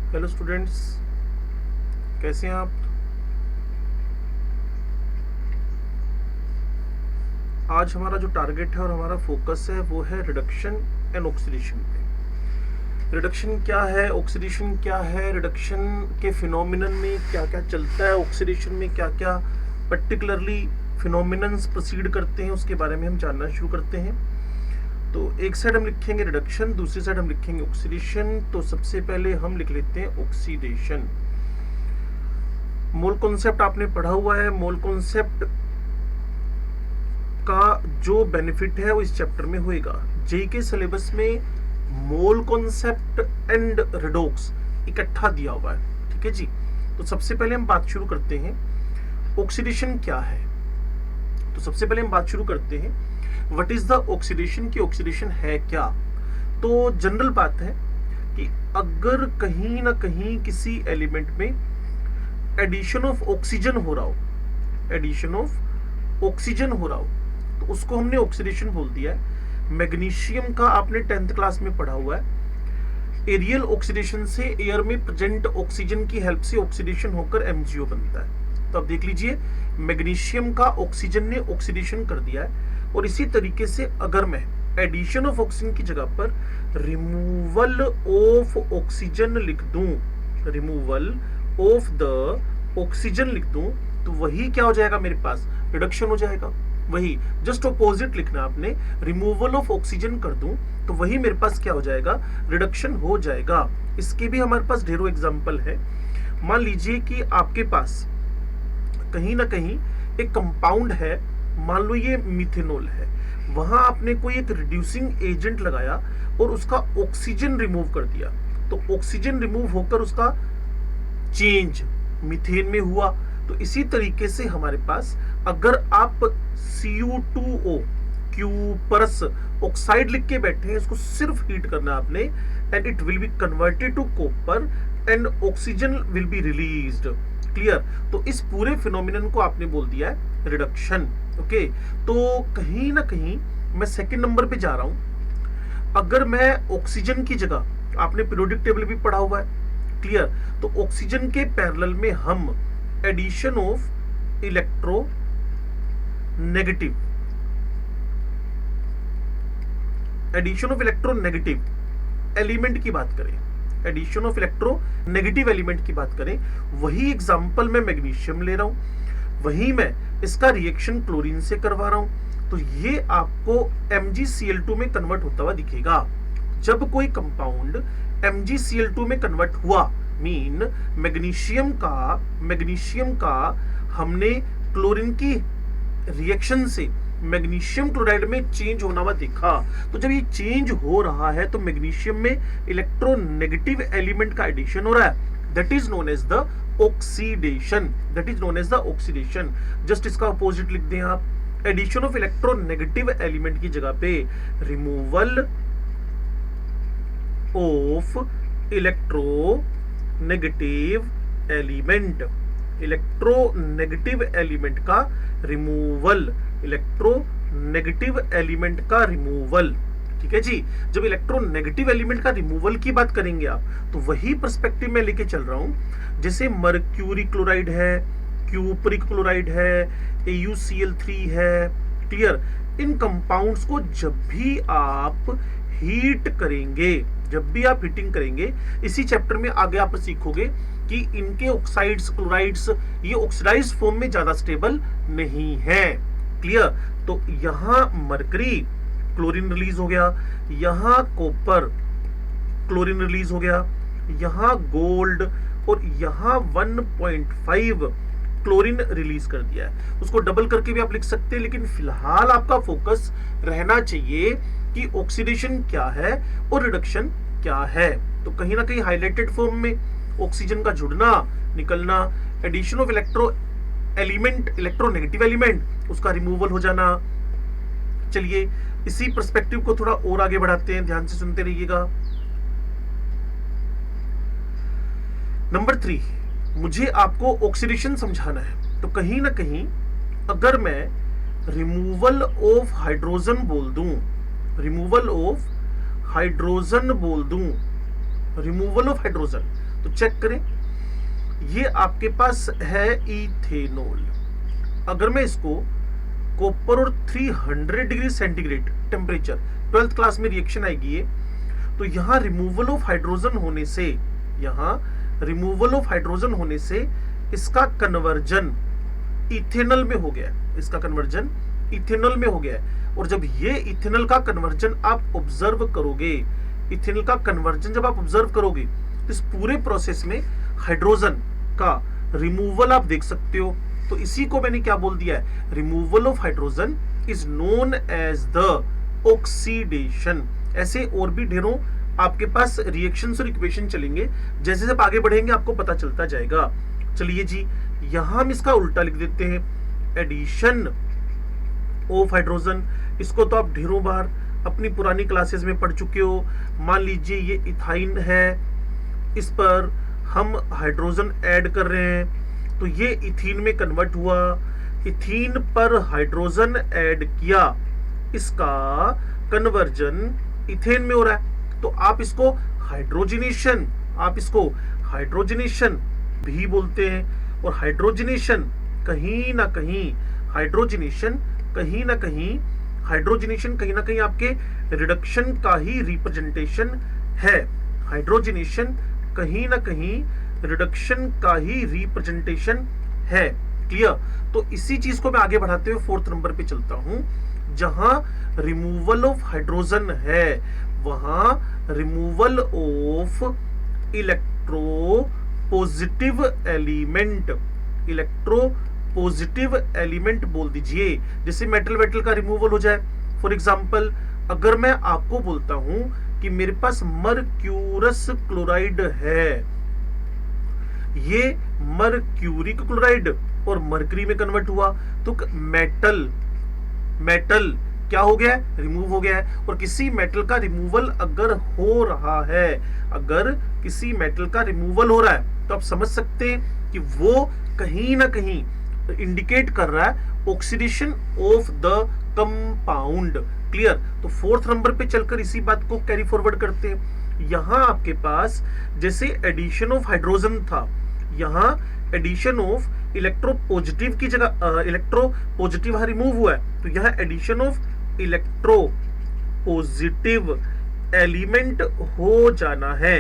Hello students, कैसे हैं आप। आज हमारा जो टारगेट है और हमारा फोकस है वो है रिडक्शन एंड ऑक्सीडेशन पे। रिडक्शन क्या है, ऑक्सीडेशन क्या है, रिडक्शन के फिनोमिनन में क्या क्या चलता है, ऑक्सीडेशन में क्या क्या पर्टिकुलरली फिनोमिनन्स प्रोसीड करते हैं, उसके बारे में हम जानना शुरू करते हैं। तो एक साइड हम लिखेंगे रिडक्शन, दूसरी साइड हम लिखेंगे ऑक्सीडेशन। तो सबसे पहले हम लिख लेते हैं ऑक्सीडेशन। मोल कॉन्सेप्ट आपने पढ़ा हुआ है। मोल कॉन्सेप्ट का जो बेनिफिट है वो इस चैप्टर में होएगा। जेई के सिलेबस में मोल कॉन्सेप्ट एंड रिडोक्स इकट्ठा दिया हुआ है, ठीक है जी। तो सबसे पहले हम बात शुरू करते हैं, ऑक्सीडेशन क्या है। तो सबसे पहले हम बात शुरू करते हैं व्हाट इज द ऑक्सीडेशन, की ऑक्सीडेशन है क्या। तो जनरल बात है कि अगर कहीं ना कहीं किसी एलिमेंट में एडिशन ऑफ ऑक्सीजन हो रहा हो, एडिशन ऑफ ऑक्सीजन हो रहा हो, तो उसको हमने ऑक्सीडेशन बोल दिया है। मैग्नीशियम का आपने 10th क्लास में पढ़ा हुआ है। एरियल ऑक्सीडेशन से एयर में प्रेजेंट ऑक्सीजन की हेल्प से ऑक्सीडेशन होकर एमजीओ बनता है। तो अब देख लीजिए, मैग्नीशियम का ऑक्सीजन ने ऑक्सीडेशन कर दिया है। और इसी तरीके से अगर मैं एडिशन ऑफ ऑक्सीजन की जगह पर रिमूवल ऑफ ऑक्सीजन लिख दूं, रिमूवल ऑफ द ऑक्सीजन लिख दूं, तो वही क्या हो जाएगा, मेरे पास रिडक्शन हो जाएगा। वही जस्ट ऑपोजिट लिखना आपने, रिमूवल ऑफ ऑक्सीजन कर दूं तो वही मेरे पास क्या हो जाएगा, रिडक्शन हो जाएगा। इसके भी हमारे पास ढेरों एग्जांपल है। मान लीजिए कि आपके पास कहीं ना कहीं एक कंपाउंड है, मान लो ये मिथेनॉल है, वहां आपने कोई एक रिड्यूसिंग एजेंट लगाया और उसका ऑक्सीजन रिमूव कर दिया, तो ऑक्सीजन रिमूव होकर उसका चेंज मीथेन में हुआ। तो इसी तरीके से हमारे पास अगर आप Cu2O क्यूपरस ऑक्साइड लिख के बैठे हैं, इसको सिर्फ हीट करना आपने, and it will be converted to copper and oxygen will be released. Clear. तो इस पूरे फिनोमिनन को आपने बोल दिया है रिडक्शन। ओके, तो कहीं ना कहीं मैं सेकंड नंबर पे जा रहा हूं। अगर मैं ऑक्सीजन की जगह, आपने पीरियोडिक टेबल भी पढ़ा हुआ है, क्लियर, तो ऑक्सीजन के पैरेलल में हम addition of electronegative, addition of electronegative element की बात करें, addition of electronegative element की बात करें, वही एग्जांपल मैं मैग्नीशियम ले रहा हूं, वही मैं इसका रिएक्शन क्लोरीन से करवा रहा हूं, तो ये आपको MgCl2 में कन्वर्ट होता हुआ दिखेगा। जब कोई कंपाउंड MgCl2 में कन्वर्ट हुआ, मीन मैग्नीशियम का हमने क्लोरीन की रिएक्शन से मैग्नीशियम क्लोराइड में चेंज होना हुआ देखा। तो जब ये चेंज हो रहा है तो मैग्नीशियम में इलेक्ट्रोनेगेटिव एलिमेंट का एडिशन हो रहा है, that is known as the oxidation, that is known as the oxidation. Just इसका अपोजिट लिख दें आप, एडिशन ऑफ इलेक्ट्रोनेगेटिव एलिमेंट की जगह पे removal of electronegative element, electronegative element का रिमूवल, इलेक्ट्रोनेगेटिव एलिमेंट का रिमूवल। ठीक है जी। जब इलेक्ट्रोनेगेटिव एलिमेंट का रिमूवल की बात करेंगे आप, तो वही पर्सपेक्टिव में लेके चल रहा हूं। जैसे मर्क्यूरी क्लोराइड है, क्यूपरिक क्लोराइड है, AuCl3 है, क्लियर। इन कंपाउंड्स को जब भी आप हीट करेंगे, जब भी आप हीटिंग करेंगे, इसी चैप्टर में आगे आप सीखोगे कि इनके ऑक्साइड्स, क्लोराइड्स, ये ऑक्सीडाइज्ड फॉर्म में ज्यादा स्टेबल नहीं है। क्लियर। तो यहां मरकरी क्लोरीन रिलीज हो गया, यहां कॉपर क्लोरीन रिलीज हो गया, यहां गोल्ड, और यहां 1.5 क्लोरीन रिलीज कर दिया है। उसको डबल करके भी आप लिख सकते हैं, लेकिन फिलहाल आपका फोकस रहना चाहिए कि ऑक्सीडेशन क्या है और रिडक्शन क्या है। तो कहीं ना कहीं हाईलाइटेड फॉर्म में ऑक्सीजन का जुड़ना, निकलना, addition of element, electronegative element, उसका रिमूवल हो जाना। चलिए इसी पर्सपेक्टिव को थोड़ा और आगे बढ़ाते हैं, ध्यान से सुनते रहिएगा। नंबर 3, मुझे आपको ऑक्सीडेशन समझाना है। तो कहीं ना कहीं अगर मैं रिमूवल ऑफ हाइड्रोजन बोल दूं, रिमूवल ऑफ हाइड्रोजन बोल दूं, रिमूवल ऑफ हाइड्रोजन, तो चेक करें, ये आपके पास है इथेनॉल। अगर मैं इसको कॉपर और 300 degree centigrade temperature, 12th class में रिएक्शन आएगी ये, तो यहां रिमूवल ऑफ हाइड्रोजन होने से, यहां रिमूवल ऑफ हाइड्रोजन होने से इसका कन्वर्जन इथेनॉल में हो गया है, इसका कन्वर्जन इथेनॉल में हो गया है। और जब ये इथेनॉल का कन्वर्जन आप ऑब्जर्व करोगे, इथेनॉल का कन्वर्जन जब आप ऑब्जर्व करोगे, तो इस पूरे प्रोसेस में हाइड्रोजन का रिमूवल आप देख सकते हो। तो इसी को मैंने क्या बोल दिया है, removal of hydrogen is known as the oxidation. ऐसे और भी ढेरों आपके पास रिएक्शंस और इक्वेशन चलेंगे, जैसे जब आगे बढ़ेंगे आपको पता चलता जाएगा। चलिए जी, यहां हम इसका उल्टा लिख देते हैं, एडिशन ऑफ हाइड्रोजन। इसको तो आप ढेरों बार अपनी पुरानी क्लासेस में पढ़ चुके हो। मान लीजिए ये इथाइन है, इस पर हम हाइड्रोजन ऐड कर रहे हैं, तो ये इथीन में कन्वर्ट हुआ। इथीन पर हाइड्रोजन ऐड किया, इसका कन्वर्जन इथेन में हो रहा है। तो आप इसको हाइड्रोजनेशन, आप इसको हाइड्रोजनेशन भी बोलते हैं। और हाइड्रोजनेशन कहीं ना कहीं, हाइड्रोजनेशन कहीं ना कहीं, हाइड्रोजनेशन कहीं ना कहीं आपके रिडक्शन का ही रिप्रेजेंटेशन है। हाइड्रोजनेशन कहीं ना कहीं रिडक्शन का ही रिप्रेजेंटेशन है। क्लियर? तो इसी चीज को मैं आगे बढ़ाते हुए 4th नंबर पे चलता हूं, जहां रिमूवल ऑफ हाइड्रोजन है वहां removal of electropositive element, electro positive element बोल दीजिए, जैसे मेटल वेटल का रिमूवल हो जाए। फॉर एग्जांपल, अगर मैं आपको बोलता हूं कि मेरे पास मर्क्यूरस क्लोराइड है, ये मर्क्यूरिक क्लोराइड और मरकरी में कन्वर्ट हुआ, तो मेटल, मेटल क्या हो गया है, रिमूव हो गया है। और किसी मेटल का रिमूवल अगर हो रहा है, अगर किसी मेटल का रिमूवल हो रहा है, तो आप समझ सकते हैं कि वो कहीं ना कहीं इंडिकेट कर रहा है oxidation of the compound. Clear? तो 4th नंबर पे चलकर इसी बात को कैरी फॉरवर्ड करते हैं। यहां आपके पास जैसे एडिशन ऑफ हाइड्रोजन था, यहां एडिशन ऑफ इलेक्ट्रो पॉजिटिव की जगह इलेक्ट्रो पॉजिटिव रिमूव हुआ है, तो यहां addition of electropositive element हो जाना है।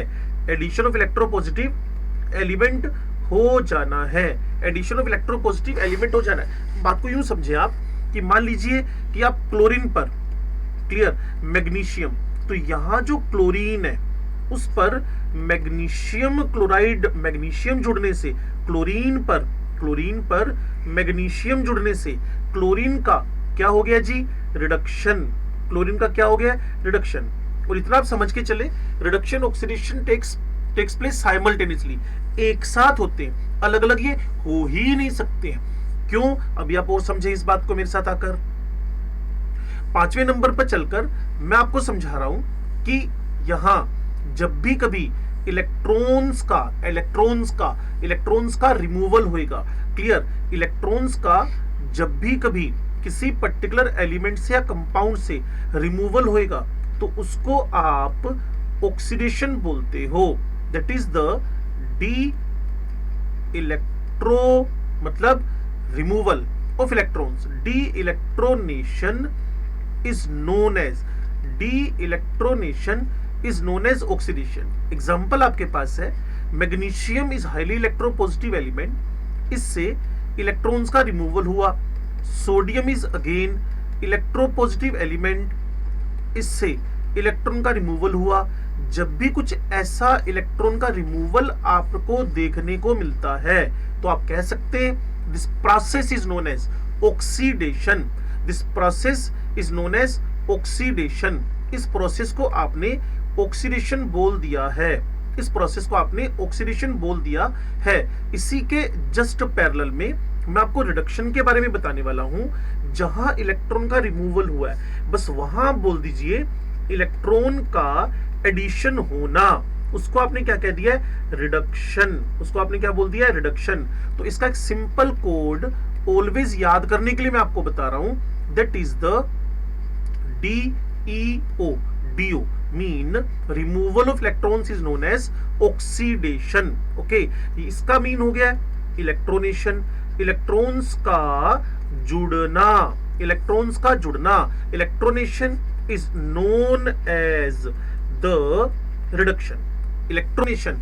Addition of electropositive element हो जाना है, addition of electropositive element हो जाना है। बात को यूं समझे आप कि मान लीजिए कि आप क्लोरीन पर, क्लियर, मैग्नीशियम, तो यहां जो क्लोरीन है उस पर मैग्नीशियम क्लोराइड, मैग्नीशियम जुड़ने से क्लोरीन पर मैग्नीशियम जुड़ने से क्लोरीन का क्या हो गया जी, रिडक्शन। क्लोरीन का क्या हो गया, रिडक्शन। और इतना आप समझ के चले, reduction oxidation takes place simultaneously, एक साथ होते हैं, अलग अलग ये हो ही नहीं सकते हैं। क्यों? अभी आप और समझे इस बात को मेरे साथ आकर। 5वें नंबर पर चलकर मैं आपको समझा रहा हूं कि यहां जब भी कभी इलेक्ट्रॉन्स का रिमूवल होएगा, क्लियर, इलेक्ट्रॉन्स का जब भी कभी किसी पर्टिकुलर एलिमेंट से या कंपाउंड से रिमूवल होएगा, तो उसको आप ऑक्सीडेशन बोलते हो। That is the de electro, मतलब removal of electrons, de electronation is known as, de electronation is known as oxidation. Example आपके पास है, magnesium is highly electropositive element, इससे इलेक्ट्रॉन्स का रिमूवल हुआ। Sodium is again electropositive element, इससे electron का removal हुआ। जब भी कुछ ऐसा इलेक्ट्रॉन का रिमूवल आपको देखने को मिलता है, तो आप कह सकते हैं this process is known as oxidation, this process is known as oxidation. इस प्रोसेस को आपने ऑक्सीडेशन बोल दिया है, इस प्रोसेस को आपने ऑक्सीडेशन बोल दिया है। इसी के जस्ट पैरेलल में मैं आपको रिडक्शन के बारे में बताने वाला हूं, जहां इलेक्ट्रॉन का रिमूवल हुआ है, बस वहां बोल दीजिए इलेक्ट्रॉन का एडिशन होना, उसको आपने क्या कह दिया है, रिडक्शन। उसको आपने क्या बोल दिया है, रिडक्शन। तो इसका एक सिंपल कोड ऑलवेज याद करने के लिए मैं आपको बता रहा हूं, that is the DEO, DO mean removal of electrons is known as oxidation. Okay, इसका मीन हो गया इलेक्ट्रोनेशन, इलेक्ट्रॉन्स का जुड़ना, इलेक्ट्रॉन्स का जुड़ना। Electronation is known as the reduction. Electronation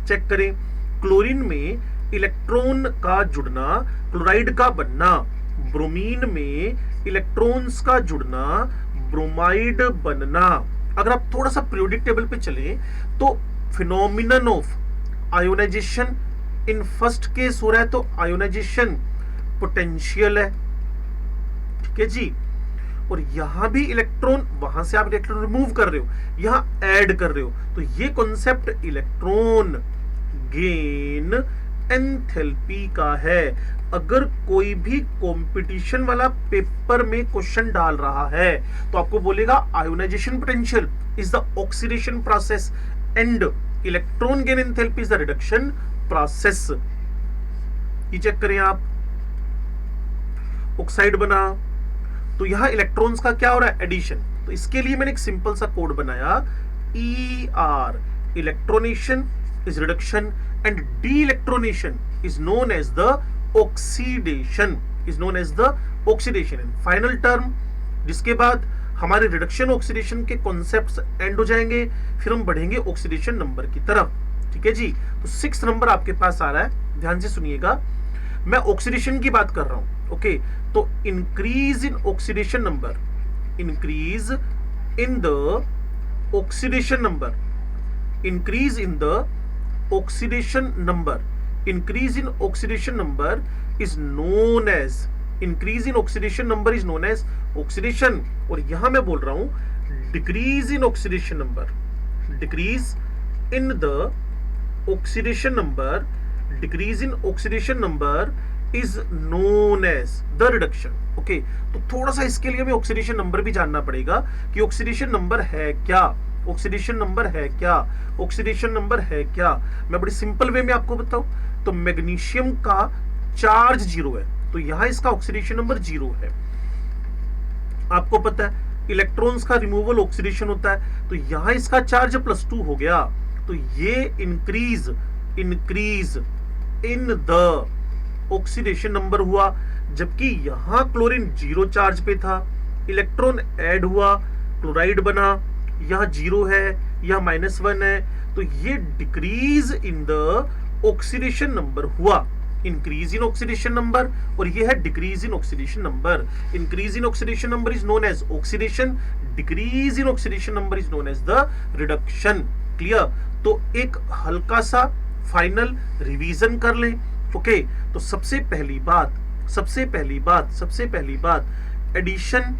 check करें, क्लोरीन में इलेक्ट्रॉन का जुड़ना, क्लोराइड का बनना, ब्रोमीन में इलेक्ट्रॉन्स का जुड़ना, ब्रोमाइड बनना। अगर आप थोड़ा सा पीरियोडिक टेबल पे चलें तो phenomenon of ionisation in first case हो रहा है, तो आयोनाइजेशन पोटेंशियल है, ठीक है जी। और यहां भी इलेक्ट्रॉन, वहां से आप इलेक्ट्रॉन रिमूव कर रहे हो, यहां ऐड कर रहे हो, तो ये कॉन्सेप्ट इलेक्ट्रॉन गेन एंथैल्पी का है। अगर कोई भी कंपटीशन वाला पेपर में क्वेश्चन डाल रहा है तो आपको बोलेगा ionization potential is the oxidation process and electron gain enthalpy is the reduction process. ये चेक करें आप, ऑक्साइड बना तो यहां इलेक्ट्रॉन्स का क्या हो रहा है, एडिशन। तो इसके लिए मैंने एक सिंपल सा कोड बनाया, ER इलेक्ट्रोनेशन is reduction and de-electronation is known as the oxidation, is known as the oxidation। and final term, जिसके बाद हमारे रिडक्शन ऑक्सीडेशन के कॉन्सेप्ट्स एंड हो जाएंगे, फिर हम बढ़ेंगे ऑक्सीडेशन नंबर की तरफ, ठीक है जी। तो 6 नंबर आपके पास आ रहा है, ध्यान से सुनिएगा, मैं ऑक्सीडेशन की बात कर रहा हूं। ओके, तो increase in oxidation number, increase in the oxidation number, increase in the oxidation number, increase in oxidation number is known as, increase in oxidation number is known as oxidation। और यहां मैं बोल रहा हूं decrease in oxidation number, decrease in the oxidation number, decrease in oxidation number is known as the reduction। Okay, तो थोड़ा सा इसके लिए हमें ऑक्सीडेशन नंबर भी जानना पड़ेगा कि ऑक्सीडेशन नंबर है क्या, ऑक्सीडेशन नंबर है क्या, ऑक्सीडेशन नंबर है क्या। मैं बड़ी सिंपल वे में आपको बताऊं तो मैग्नीशियम का चार्ज 0 है, तो यहां इसका ऑक्सीडेशन नंबर 0 है। आपको पता है इलेक्ट्रॉन्स का रिमूवल ऑक्सीडेशन होता है, तो यहां इसका चार्ज +2 हो गया, तो ये increase in the oxidation number हुआ। जबकि यहां क्लोरीन 0 चार्ज पे था, इलेक्ट्रॉन ऐड हुआ, क्लोराइड बना, यहां 0 है, यहां -1 है, तो ये decrease in the oxidation number हुआ। इंक्रीज इन ऑक्सीडेशन नंबर और ये है decrease in oxidation number. Increase in oxidation number is known as oxidation, decrease in oxidation number is known as the reduction. Clear? तो एक हल्का सा final revision कर लें। ओके, तो सबसे पहली बात एडिशन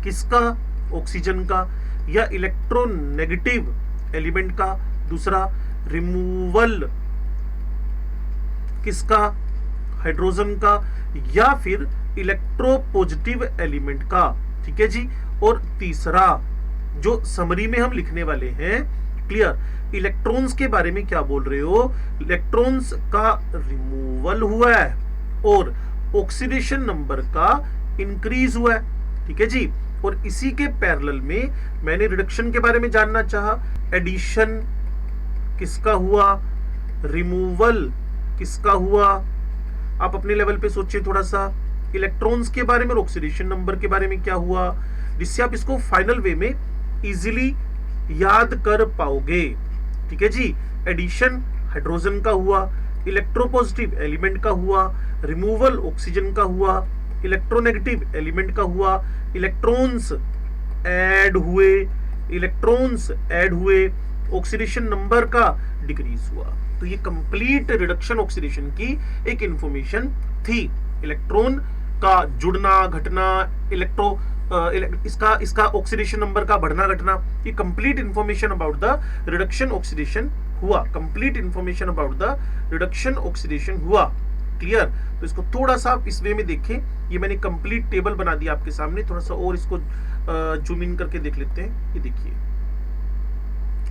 किसका, ऑक्सीजन का या इलेक्ट्रोनेगेटिव एलिमेंट का। दूसरा, रिमूवल किसका, हाइड्रोजन का या फिर इलेक्ट्रोपॉजिटिव एलिमेंट का। ठीक है जी। और तीसरा जो समरी में हम लिखने वाले हैं, क्लियर, इलेक्ट्रॉन्स के बारे में क्या बोल रहे हो, इलेक्ट्रॉन्स का रिमूवल हुआ है और ऑक्सीडेशन नंबर का इंक्रीज हुआ है। ठीक है जी। और इसी के पैरेलल में मैंने रिडक्शन के बारे में जानना चाहा, एडिशन किसका हुआ, रिमूवल किसका हुआ। आप अपने लेवल पे सोचिए थोड़ा सा, इलेक्ट्रॉन्स के बारे में और ऑक्सीडेशन नंबर के बारे में क्या हुआ, जिससे आप इसको फाइनल वे में इजीली याद कर पाओगे। ठीक है जी। एडिशन हाइड्रोजन का हुआ, इलेक्ट्रोपॉजिटिव एलिमेंट का हुआ, रिमूवल ऑक्सीजन का हुआ, इलेक्ट्रोनेगेटिव एलिमेंट का हुआ, इलेक्ट्रॉन्स ऐड हुए, ऑक्सीडेशन नंबर का डिक्रीज हुआ। तो ये कंप्लीट रिडक्शन ऑक्सीडेशन की एक इंफॉर्मेशन थी। इलेक्ट्रॉन का जुड़ना घटना, इसका ऑक्सीडेशन नंबर का बढ़ना घटना, ये complete information about the reduction oxidation हुआ। Complete information about the reduction oxidation हुआ। क्लियर? तो इसको थोड़ा सा इस वे में देखें। ये मैंने कंप्लीट टेबल बना दिया आपके सामने, थोड़ा सा और इसको जूम इन करके देख लेते हैं। ये देखिए,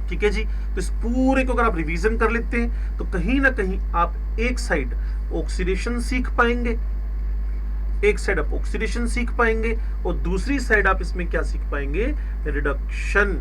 ठीक है जी। तो इस पूरे को अगर आप रिवीजन कर लेते हैं तो कहीं ना कहीं आप एक साइड ऑक्सीडेशन सीख पाएंगे, एक साइड आप ऑक्सीडेशन सीख पाएंगे और दूसरी साइड आप इसमें क्या सीख पाएंगे, रिडक्शन।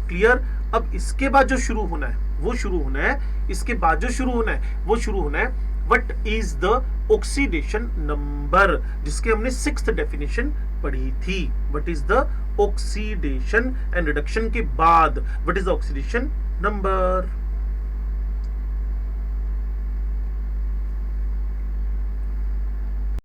क्लियर। अब इसके बाद जो शुरू होना है वो शुरू होना है, इसके बाद जो शुरू होना है वो शुरू होना है what is the oxidation number, जिसके हमने 6th डेफिनेशन पढ़ी थी। What is the oxidation and reduction के बाद what is the oxidation number.